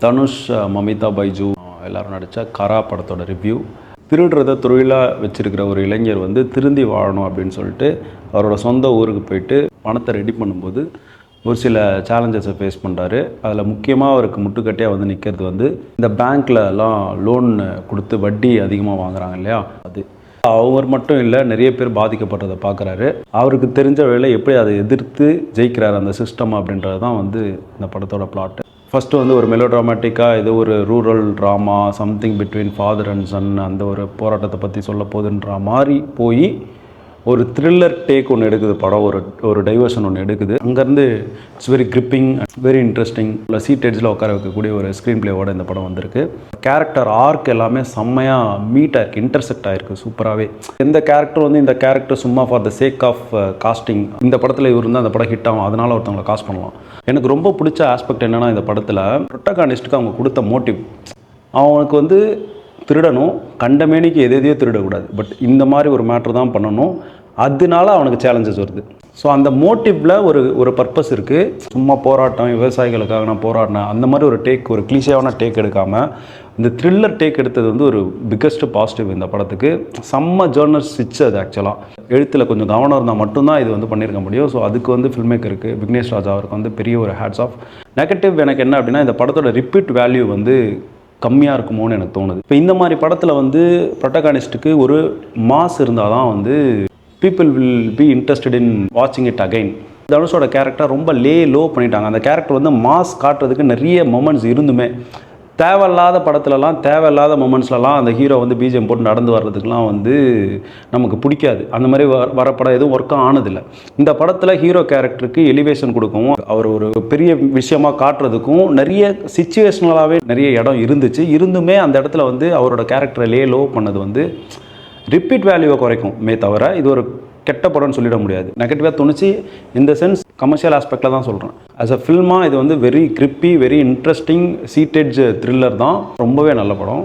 தனுஷ், மமிதா பைஜு எல்லோரும் நடித்த கரா படத்தோட ரிவ்யூ. திருடுறதை தொழிலாக வச்சுருக்கிற ஒரு இளைஞர் வந்து திருந்தி வாழணும் அப்படின்னு சொல்லிட்டு அவரோட சொந்த ஊருக்கு போயிட்டு பணத்தை ரெடி பண்ணும்போது ஒரு சில சேலஞ்சஸை ஃபேஸ் பண்ணுறாரு. அதில் முக்கியமாக அவருக்கு முட்டுக்கட்டையாக வந்து நிற்கிறது வந்து இந்த பேங்க்லலாம் லோன் கொடுத்து வட்டி அதிகமாக வாங்குறாங்க இல்லையா, அது அவர் மட்டும் இல்லை, நிறைய பேர் பாதிக்கப்படுறதை பார்க்குறாரு. அவருக்கு தெரிஞ்ச வேலை எப்படி அதை எதிர்த்து ஜெயிக்கிறார் அந்த சிஸ்டம் அப்படின்றது தான் வந்து இந்த படத்தோட பிளாட்டு. ஃபஸ்ட்டு வந்து ஒரு மெலோட்ராமேட்டிக்காக ஏதோ ஒரு rural drama, something between father and son, அந்த ஒரு போராட்டத்தை பற்றி சொல்ல போகுதுன்ற மாதிரி போய் ஒரு த்ரில்லர் டேக் ஒன்று எடுக்குது படம், ஒரு டைவர்ஷன் ஒன்று எடுக்குது. அங்கேருந்து it's very gripping, very interesting. இல்லை சீட் எட்ஜில் உட்கார வைக்கக்கூடிய ஒரு ஸ்க்ரீன் பிளேவோட இந்த படம் வந்திருக்கு. கேரக்டர் ஆர்க் எல்லாமே செம்மையாக மீட் ஆயிருக்கு, இன்டர்செக்ட் ஆகிருக்கு சூப்பராகவே. எந்த கேரக்டர் வந்து இந்த கேரக்டர் சும்மா for the sake of casting, இந்த படத்தில் இவர் இருந்தால் அந்த படம் ஹிட் ஆகும் அதனால் ஒருத்தவங்களை காஸ்ட் பண்ணலாம். எனக்கு ரொம்ப பிடிச்ச ஆஸ்பெக்ட் என்னென்னா, இந்த படத்தில் ப்ரொட்டகானிஸ்ட்டுக்கு அவங்க கொடுத்த மோட்டிவ், அவனுக்கு வந்து திருடணும், கண்டமேனிக்கு எதையோ திருடக்கூடாது, பட் இந்த மாதிரி ஒரு மேட்ரு தான் பண்ணணும், அதனால அவனுக்கு சேலஞ்சஸ் வருது. ஸோ அந்த மோட்டிவில் ஒரு பர்பஸ் இருக்குது. சும்மா போராட்டம், விவசாயிகளுக்காக நான் போராடினேன் அந்த மாதிரி ஒரு டேக், ஒரு கிளீஷியான டேக் எடுக்காமல் இந்த த்ரில்லர் டேக் எடுத்தது வந்து ஒரு பிக்கஸ்ட் பாசிட்டிவ் இந்த படத்துக்கு. செம்ம ஜேர்னல் ஸ்விட்ச் அது. ஆக்சுவலாக எழுத்தில் கொஞ்சம் கவனம் இருந்தால் மட்டும்தான் இது வந்து பண்ணியிருக்க முடியும். ஸோ அதுக்கு வந்து ஃபில்ம் மேக்கருக்கு விக்னேஷ் ராஜா அவருக்கு வந்து பெரிய ஒரு ஹேட்ஸ் ஆஃப். நெகட்டிவ் எனக்கு என்ன அப்படின்னா, இந்த படத்தோட ரிப்பீட் வேல்யூ வந்து கம்மியாக இருக்குமோன்னு எனக்கு தோணுது. இப்போ இந்த மாதிரி படத்தில் வந்து ப்ரொட்டகானிஸ்ட்டுக்கு ஒரு மாஸ் இருந்தால் தான் வந்து people will be interested in வாட்சிங் இட் அகைன். தனுஷோட கேரக்டர் ரொம்ப லோ பண்ணிட்டாங்க. அந்த கேரக்டர் வந்து மாஸ் காட்டுறதுக்கு நிறைய மொமெண்ட்ஸ் இருந்துமே, தேவையில்லாத படத்துலலாம் தேவையில்லாத மொமெண்ட்ஸ்லலாம் அந்த ஹீரோ வந்து பிஜிஎம் போட்டு நடந்து வர்றதுக்கெலாம் வந்து நமக்கு பிடிக்காது. அந்த மாதிரி வர படம் எதுவும் ஒர்க்காக ஆனதில்லை. இந்த படத்தில் ஹீரோ கேரக்டருக்கு எலிவேஷன் கொடுக்கவும் அவர் ஒரு பெரிய விஷயமாக காட்டுறதுக்கும் நிறைய சிச்சுவேஷனலாகவே நிறைய இடம் இருந்துமே அந்த இடத்துல வந்து அவரோட கேரக்டரை லோ பண்ணது வந்து ரிப்பீட் வேல்யூவை குறைக்குமே தவிர இது ஒரு கெட்ட படம்னு சொல்லிட முடியாது. நெகட்டிவாக தோணுச்சு இந்த சென்ஸ் கமர்ஷியல் ஆஸ்பெக்டில் தான் சொல்கிறேன். ஆஸ் அ ஃபில்மாக இது வந்து very creepy, very interesting seat edge thriller தான். ரொம்பவே நல்ல படம்.